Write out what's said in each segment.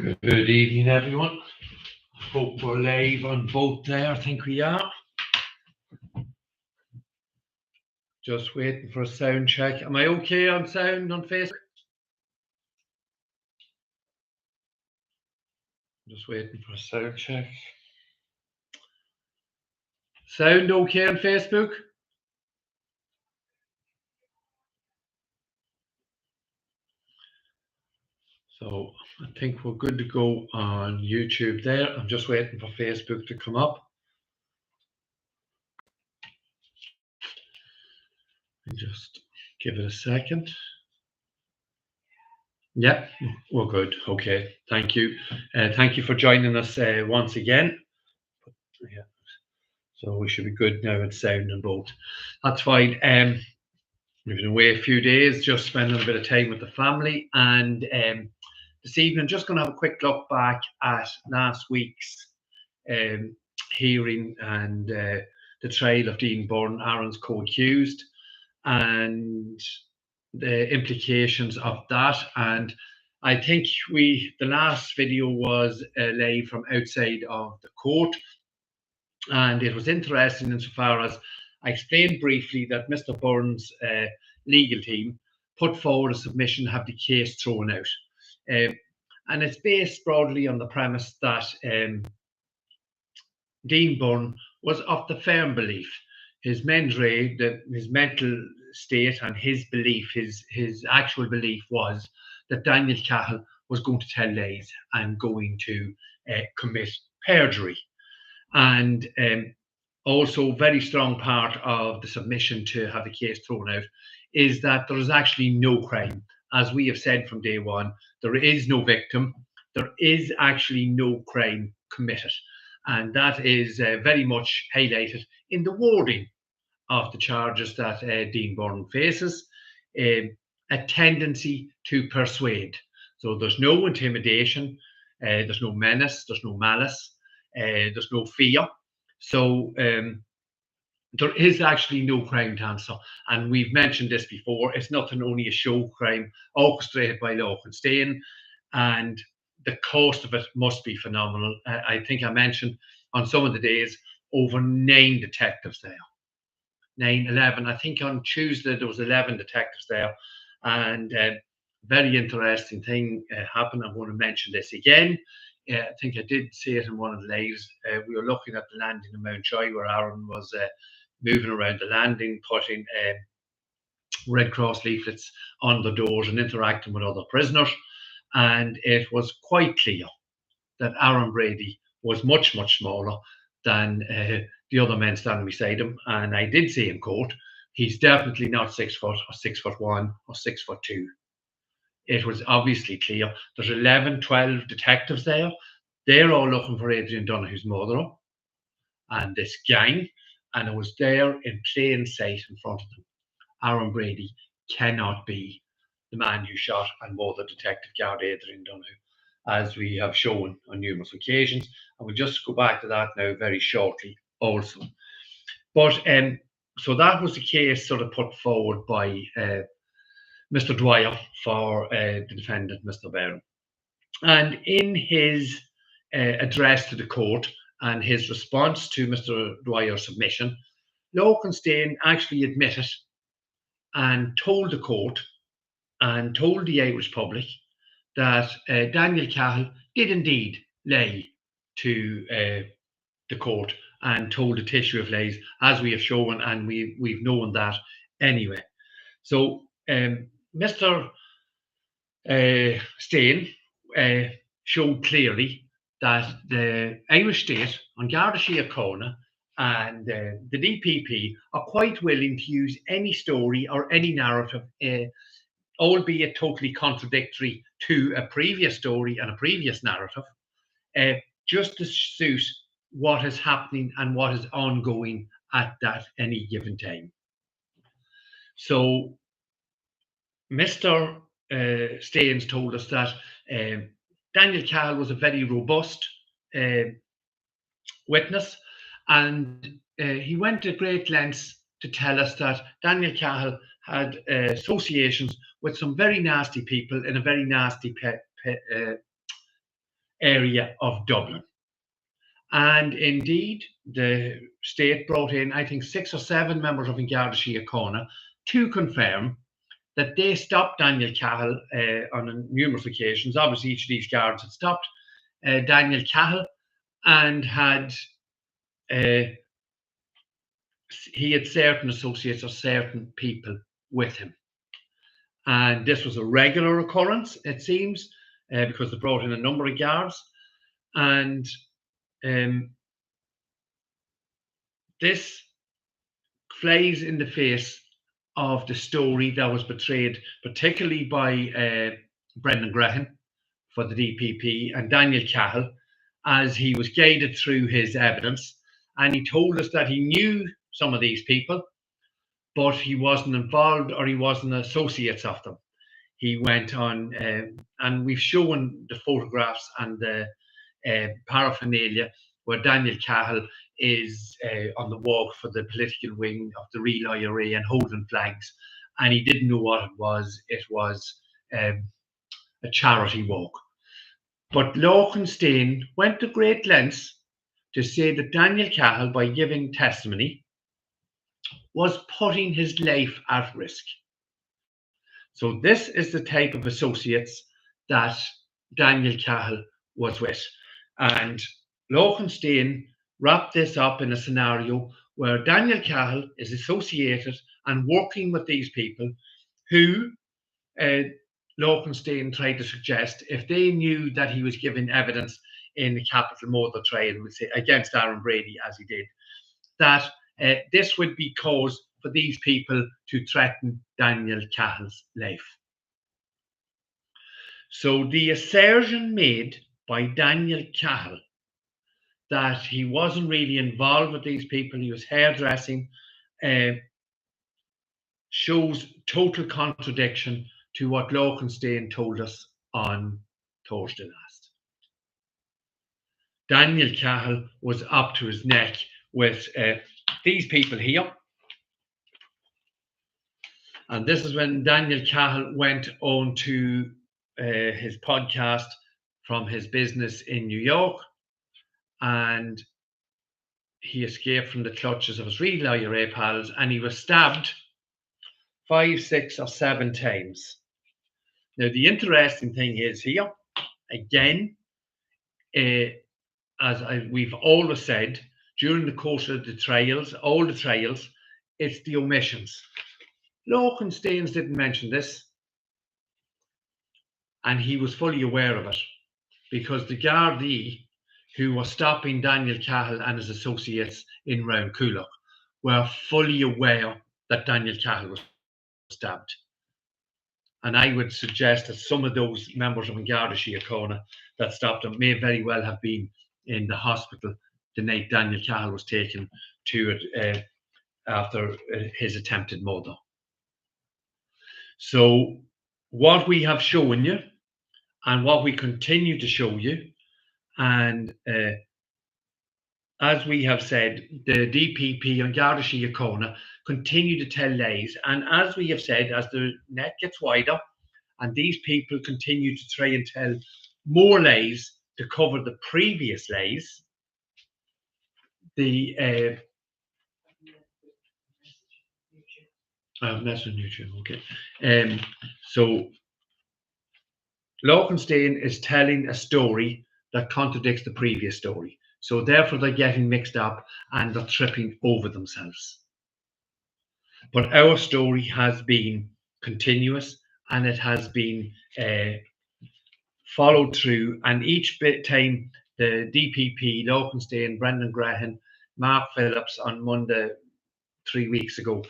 Good evening, everyone. Hope we're live on both there. I think we are. Just waiting for a sound check. Am I okay on sound on Facebook? Just waiting for a sound check. Sound okay on Facebook? So I think we're good to go on YouTube there. I'm just waiting for Facebook to come up. Just give it a second. Yeah, we're good. Okay, thank you. Thank you for joining us once again. Yeah. So we should be good now with sound and both. That's fine. We've been away a few days, just spending a bit of time with the family. And this evening, just going to have a quick look back at last week's hearing and the trial of Dean Byrne, Aaron's co-accused, and the implications of that. And I think the last video was live from outside of the court. And it was interesting insofar as I explained briefly that Mr. Byrne's legal team put forward a submission to have the case thrown out. And it's based broadly on the premise that Dean Byrne was of the firm belief, his mens rea, his mental state and his belief, his actual belief was that Daniel Cahill was going to tell lies and going to commit perjury. And also very strong part of the submission to have the case thrown out is that there is actually no crime. As we have said from day one, there is no victim. There is actually no crime committed. And that is very much highlighted in the wording of the charges that Dean Byrne faces. A tendency to persuade. So there's no intimidation, there's no menace, there's no malice. There's no fear. So there is actually no crime to answer. And we've mentioned this before. It's nothing, only a show crime orchestrated by Lorcan Stain. And the cost of it must be phenomenal. I think I mentioned on some of the days, over 9 detectives there. 9, 11. I think on Tuesday there was 11 detectives there. And very interesting thing happened. I'm going to mention this again. I think I did say it in one of the lives. We were looking at the landing in Mountjoy where Aaron was moving around the landing, putting Red Cross leaflets on the doors and interacting with other prisoners. And it was quite clear that Aaron Brady was much, much smaller than the other men standing beside him. And I did say in court, he's definitely not 6 foot or 6'1" or 6'2". It was obviously clear. There's 11, 12 detectives there. They're all looking for Adrian Donohue's murderer and this gang. And it was there in plain sight in front of them. Aaron Brady cannot be the man who shot and murdered Detective Guard Adrian Donohue, as we have shown on numerous occasions. And we'll just go back to that now very shortly also. But so that was the case sort of put forward by Mr. Dwyer for the defendant, Mr. Byrne. And in his address to the court and his response to Mr. Dwyer's submission, Lorcan Stain actually admitted and told the court and told the Irish public that Daniel Cahill did indeed lie to the court and told a tissue of lies, as we have shown, and we've known that anyway. So Mr. Stain showed clearly that the Irish state, on Garda Síochána and the DPP are quite willing to use any story or any narrative, albeit totally contradictory to a previous story and a previous narrative, just to suit what is happening and what is ongoing at that any given time. So Mr. Staines told us that Daniel Cahill was a very robust witness, and he went to great lengths to tell us that Daniel Cahill had associations with some very nasty people in a very nasty area of Dublin. And indeed, the state brought in, I think, 6 or 7 members of Garda Síochána to confirm that they stopped Daniel Cahill on numerous occasions. Obviously, each of these guards had stopped Daniel Cahill and he had certain associates or certain people with him. And this was a regular occurrence, it seems, because they brought in a number of guards. And this flies in the face of the story that was portrayed, particularly by Brendan Graham for the DPP and Daniel Cahill, as he was guided through his evidence. And he told us that he knew some of these people, but he wasn't involved or he wasn't associates of them. He went on, and we've shown the photographs and the paraphernalia where Daniel Cahill is on the walk for the political wing of the Real IRA and holding flags, and he didn't know what it was. It was a charity walk. But Lorcan Stain went to great lengths to say that Daniel Cahill, by giving testimony, was putting his life at risk. So this is the type of associates that Daniel Cahill was with. And Lorcan Stain wrapped this up in a scenario where Daniel Cahill is associated and working with these people who Lorcan Stain tried to suggest, if they knew that he was giving evidence in the capital murder trial against Aaron Brady, as he did, that this would be cause for these people to threaten Daniel Cahill's life. So the assertion made by Daniel Cahill that he wasn't really involved with these people, he was hairdressing, shows total contradiction to what Lorcan Stain told us on Thursday last. Daniel Cahill was up to his neck with these people here. And this is when Daniel Cahill went on to his podcast from his business in New York, and he escaped from the clutches of his Real IRA pals, and he was stabbed 5, 6, or 7 times. Now, the interesting thing is here, again, we've always said, during the course of the trials, all the trials, it's the omissions. Lorcan Stain didn't mention this, and he was fully aware of it, because the Gardaí who were stopping Daniel Cahill and his associates in Round Coolock were fully aware that Daniel Cahill was stabbed. And I would suggest that some of those members of Garda Síochána that stopped him may very well have been in the hospital the night Daniel Cahill was taken to it after his attempted murder. So what we have shown you and what we continue to show you, and as we have said, the DPP and Garda Síochána continue to tell lies. And as we have said, as the net gets wider and these people continue to try and tell more lies to cover the previous lies, the that's on YouTube, okay. So Lorcan Stain is telling a story that contradicts the previous story. So therefore they're getting mixed up and they're tripping over themselves. But our story has been continuous and it has been followed through, and each time the DPP, Lorcan Stain, Brendan Graham, Mark Phillips on Monday 3 weeks ago,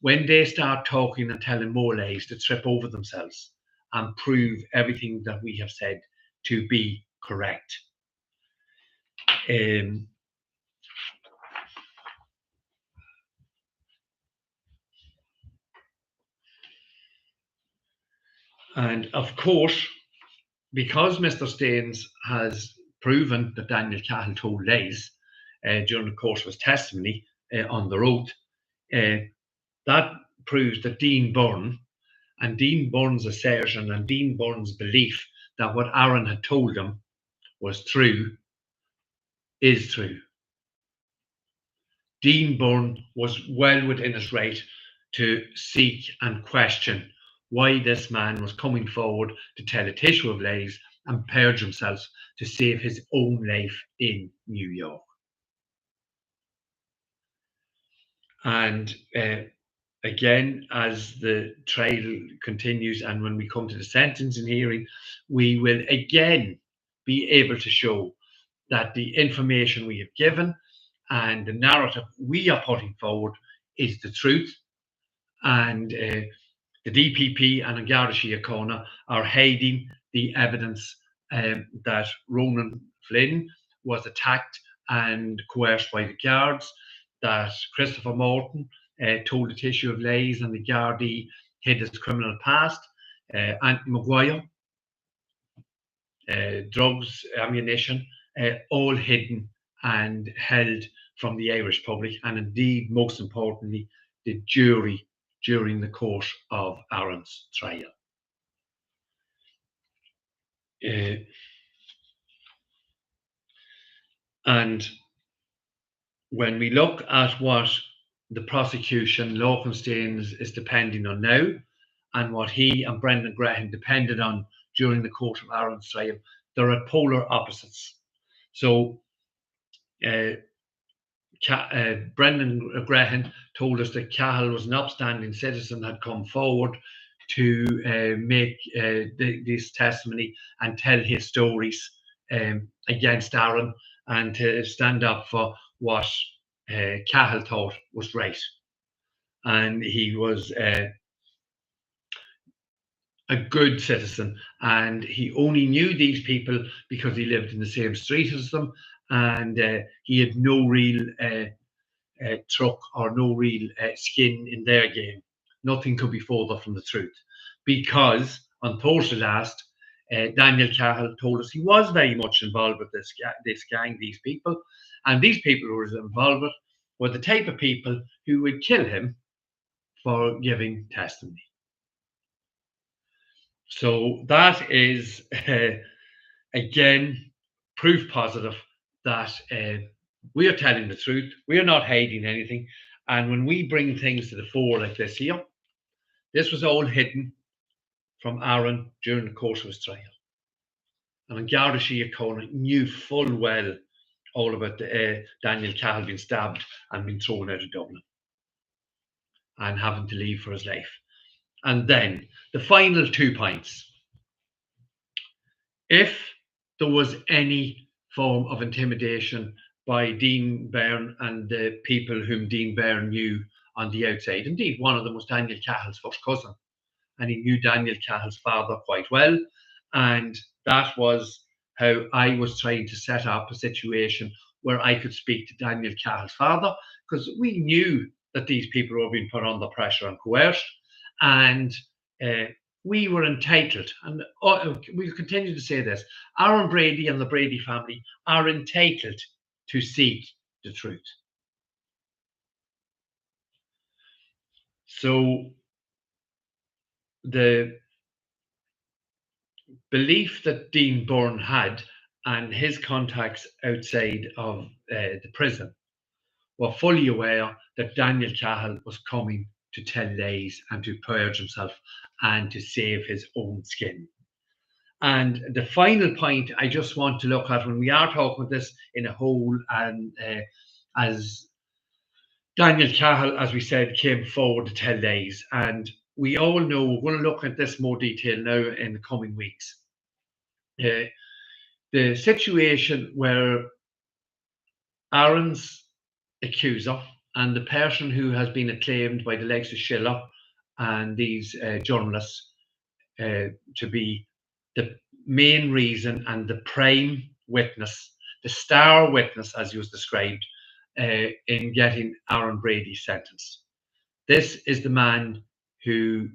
when they start talking and telling more lies, to trip over themselves and prove everything that we have said to be correct. And of course, because Mr. Staines has proven that Daniel Cahill told lies during the course of his testimony on the oath, that proves that Dean Byrne and Dean Byrne's assertion and Dean Byrne's belief that what Aaron had told him was true is true. Dean Byrne was well within his right to seek and question why this man was coming forward to tell a tissue of lies and purge himself to save his own life in New York. And again, as the trial continues and when we come to the sentencing hearing, we will again be able to show that the information we have given and the narrative we are putting forward is the truth. And the DPP and Garda Síochána are hiding the evidence that Ronan Flynn was attacked and coerced by the guards, that Christopher Morton told a tissue of lies and the Gardaí hid his criminal past, Anthony Maguire, drugs, ammunition, all hidden and held from the Irish public, and indeed, most importantly, the jury during the course of Aaron's trial. And when we look at what the prosecution, Lorcan Stain, is depending on now, and what he and Brendan Graham depended on during the course of Aaron's trial, they're at polar opposites. So Brendan Graham told us that Cahal was an upstanding citizen, had come forward to make this testimony and tell his stories against Aaron and to stand up for what Cahal thought was right. And he was a good citizen, and he only knew these people because he lived in the same street as them, and he had no real truck or no real skin in their game. Nothing could be further from the truth, because on Thursday last, Daniel Cahill told us he was very much involved with this gang, these people, and these people who were involved with were the type of people who would kill him for giving testimony. So that is, again, proof positive that we are telling the truth. We are not hiding anything. And when we bring things to the fore like this here, this was all hidden from Aaron during the course of his trial. And Garda Síochána knew full well all about Daniel Cahill being stabbed and being thrown out of Dublin and having to leave for his life. And then the final 2 points. If there was any form of intimidation by Dean Byrne and the people whom Dean Byrne knew on the outside, indeed, one of them was Daniel Cahill's first cousin, and he knew Daniel Cahill's father quite well. And that was how I was trying to set up a situation where I could speak to Daniel Cahill's father, because we knew that these people were being put under pressure and coerced, and we were entitled, and we'll continue to say this, Aaron Brady and the Brady family are entitled to seek the truth. So the belief that Dean Byrne had and his contacts outside of the prison were fully aware that Daniel Cahill was coming to tell lies and to purge himself and to save his own skin. And the final point I just want to look at when we are talking about this in a whole, and as Daniel Cahill, as we said, came forward to tell lies, and we all know, we're going to look at this more detail now in the coming weeks. The situation where Aaron's accuser and the person who has been acclaimed by the likes of Schiller and these journalists to be the main reason and the prime witness, the star witness, as he was described, in getting Aaron Brady sentenced. This is the man who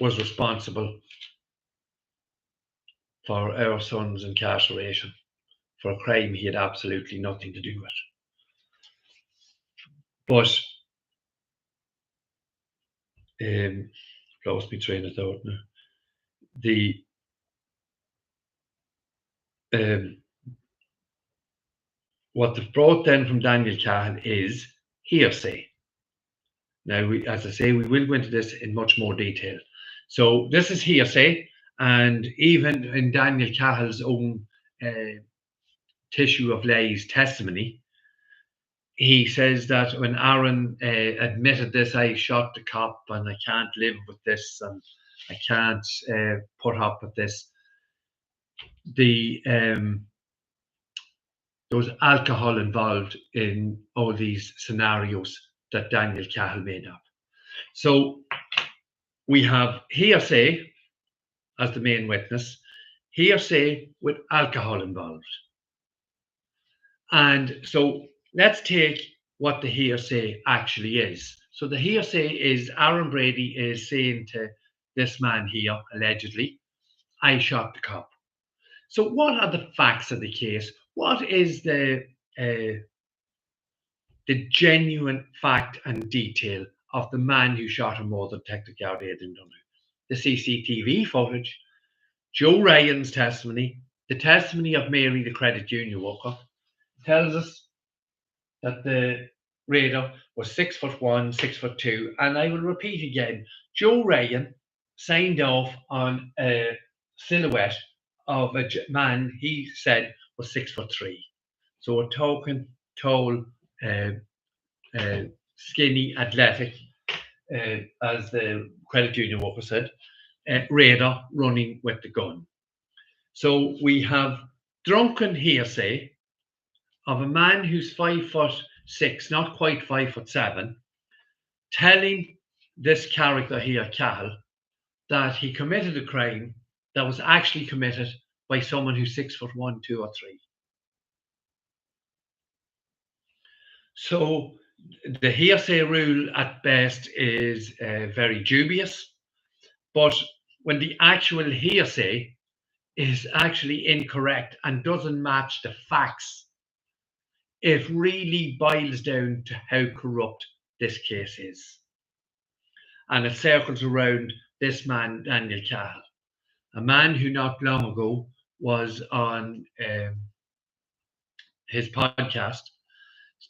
was responsible for our son's incarceration for a crime he had absolutely nothing to do with. But lost my train of thought now. what they've brought then from Daniel Cahill is hearsay. Now, as I say, we will go into this in much more detail. So this is hearsay, and even in Daniel Cahill's own tissue of lies testimony, he says that when Aaron admitted this, I shot the cop and I can't live with this and I can't put up with this. There was alcohol involved in all these scenarios that Daniel Cahill made up. So we have hearsay as the main witness, hearsay with alcohol involved. And so let's take what the hearsay actually is. So the hearsay is Aaron Brady is saying to this man here, allegedly, I shot the cop. So what are the facts of the case? What is the genuine fact and detail of the man who shot him more than Detective Gardaid in Dublin? The CCTV footage, Joe Ryan's testimony, the testimony of Mary, the credit union worker, tells us that the raider was 6'1", 6'2", and I will repeat again, Joe Ryan signed off on a silhouette of a man he said was 6'3". So we're talking tall, skinny, athletic, as the credit union worker said, raider running with the gun. So we have drunken hearsay of a man who's 5'6", not quite 5'7", telling this character here, Cahal, that he committed a crime that was actually committed by someone who's 6'1", 2 or 3. So the hearsay rule at best is very dubious, but when the actual hearsay is actually incorrect and doesn't match the facts, it really boils down to how corrupt this case is. And it circles around this man, Daniel Cahill, a man who not long ago was on his podcast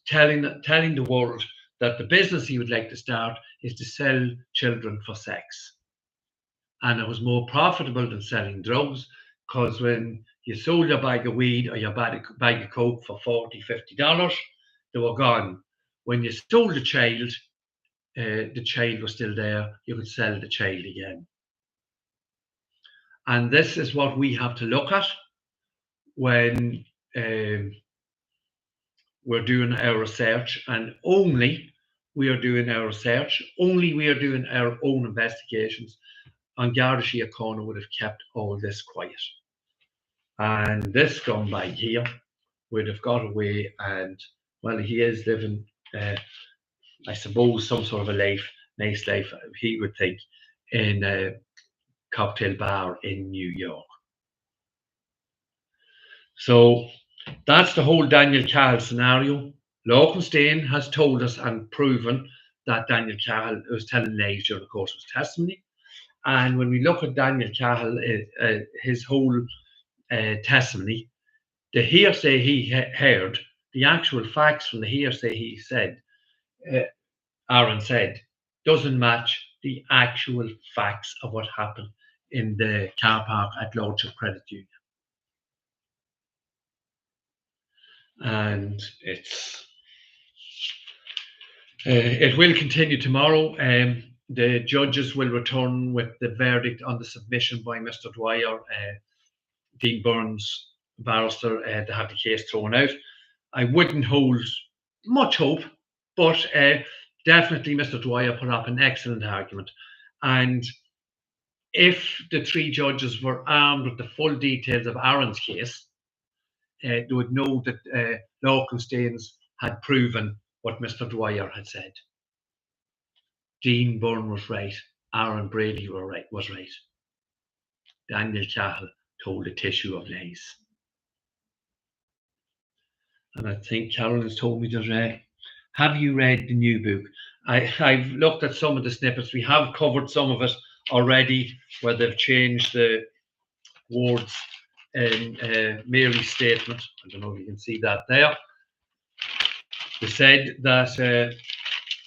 telling the world that the business he would like to start is to sell children for sex. And it was more profitable than selling drugs, because when you sold your bag of weed or your bag of coke for $40, $50, they were gone. When you sold the child was still there. You could sell the child again. And this is what we have to look at when we're doing our research, and only we are doing our research, only we are doing our own investigations. On Garda Síochána would have kept all this quiet. And this scumbag here would have got away, and well, he is living, I suppose, some sort of a nice life, he would think, in a cocktail bar in New York. So that's the whole Daniel Cahill scenario. Lorcan Stain has told us and proven that Daniel Cahill was telling lies during the course of his testimony. And when we look at Daniel Cahill, his whole testimony, the hearsay he heard, the actual facts from the hearsay he said, Aaron said, doesn't match the actual facts of what happened in the car park at Lordship Credit Union. And it will continue tomorrow. The judges will return with the verdict on the submission by Mr. Dwyer, Dean Burns, barrister, to have the case thrown out. I wouldn't hold much hope, but definitely Mr. Dwyer put up an excellent argument. And if the three judges were armed with the full details of Aaron's case, they would know that Lorcan Stains had proven what Mr. Dwyer had said. Dean Byrne was right. Aaron Brady was right. Daniel Cahill told a tissue of lies. And I think Carol has told me that, have you read the new book? I've looked at some of the snippets. We have covered some of it already, where they've changed the words in Mary's statement. I don't know if you can see that there. They said that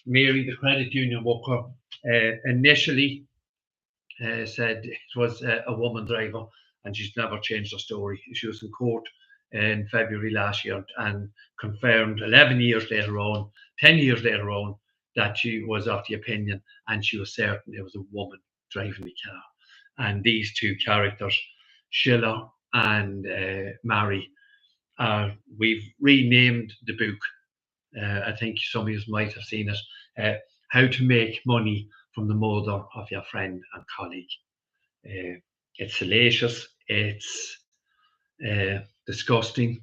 Mary, the credit union worker, initially said it was a woman driver, and she's never changed her story. She was in court in February last year and confirmed 11 years later on, 10 years later on, that she was of the opinion and she was certain it was a woman driving the car. And these two characters, Sheila and Mary, we've renamed the book. I think some of you might have seen it. How to Make Money from the Murder of Your Friend and Colleague. It's salacious, it's disgusting,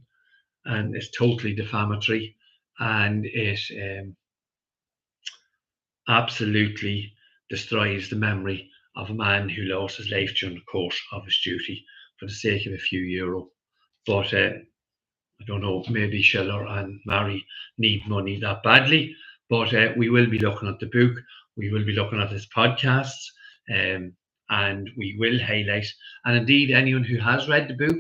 and it's totally defamatory, and it absolutely destroys the memory of a man who lost his life during the course of his duty for the sake of a few euro. But I don't know, maybe Sheila and Mary need money that badly, but we will be looking at the book, we will be looking at his podcasts, and we will highlight, and indeed anyone who has read the book,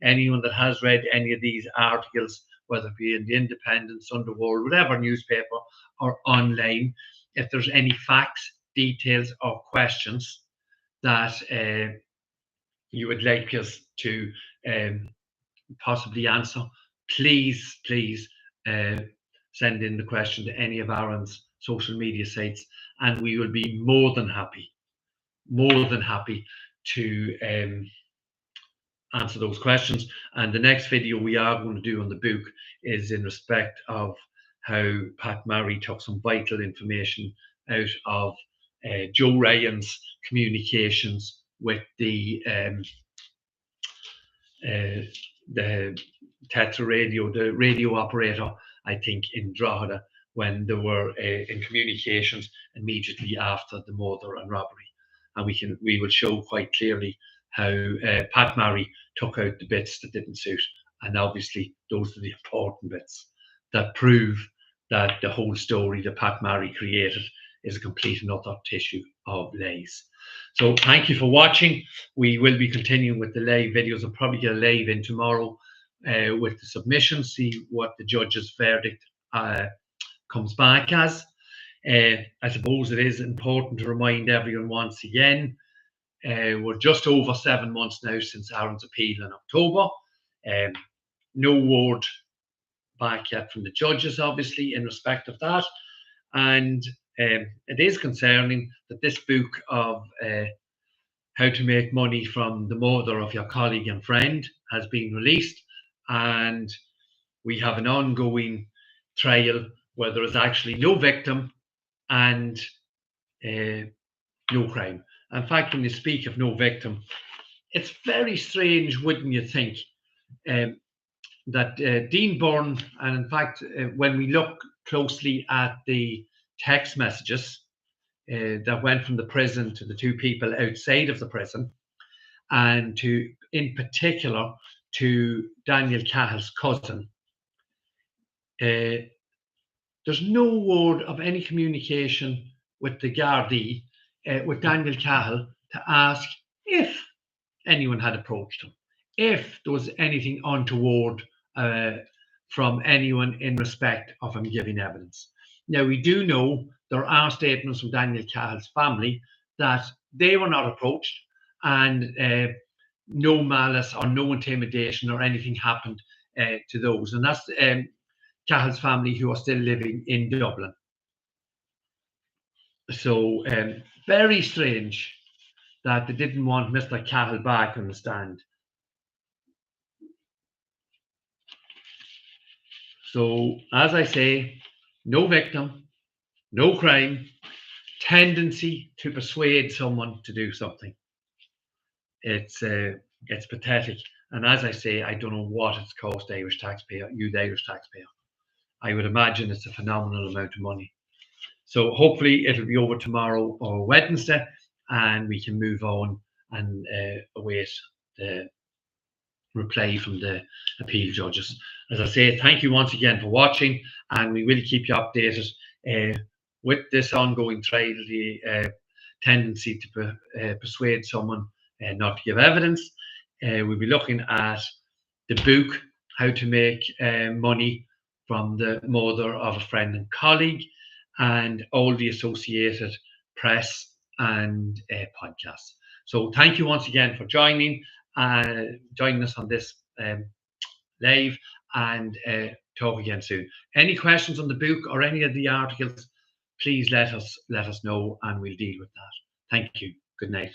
anyone that has read any of these articles, whether it be in the Independent, Underworld, whatever newspaper, or online, if there's any facts, details, or questions that you would like us to possibly answer, please send in the question to any of Aaron's social media sites, and we will be more than happy to answer those questions. And the next video we are going to do on the book is in respect of how Pat Murray took some vital information out of Joe Ryan's communications with the Tetra radio, the radio operator, I think, in Drogheda, when they were in communications immediately after the murder and robbery. And we will show quite clearly how Pat Murray took out the bits that didn't suit. And obviously, those are the important bits that prove that the whole story that Pat Murray created is a complete and utter tissue of lies. So thank you for watching. We will be continuing with the live videos. I'll probably get a live in tomorrow with the submission, see what the judge's verdict comes back as. I suppose it is important to remind everyone once again, we're just over 7 months now since Aaron's appeal in October. No word back yet from the judges, obviously, in respect of that. And it is concerning that this book of How to Make Money from the Murder of Your Colleague and Friend has been released, and we have an ongoing trial where there is actually no victim and no crime. In fact, when you speak of no victim, it's very strange, wouldn't you think, that Dean Byrne, and in fact, when we look closely at the text messages that went from the prison to the two people outside of the prison, and to, in particular, to Daniel Cahill's cousin, there's no word of any communication with the Gardaí, with Daniel Cahill, to ask if anyone had approached him, if there was anything untoward from anyone in respect of him giving evidence. Now, we do know there are statements from Daniel Cahill's family that they were not approached, and no malice or no intimidation or anything happened to those. And that's Cahill's family, who are still living in Dublin. So very strange that they didn't want Mr. Cahill back on the stand. So, as I say, no victim, no crime, tendency to persuade someone to do something. It's pathetic. And as I say, I don't know what it's cost the Irish taxpayer, you the Irish taxpayer. I would imagine it's a phenomenal amount of money. So hopefully it'll be over tomorrow or Wednesday, and we can move on and await the reply from the appeal judges. As I say, thank you once again for watching, and we will keep you updated with this ongoing trial, the tendency to persuade someone not to give evidence, We'll be looking at the book, How to Make Money from the Mother of a Friend and Colleague, and all the associated press and podcasts. So thank you once again for joining us on this live, and talk again soon. Any questions on the book or any of the articles, please let us know and we'll deal with that. Thank you. Good night.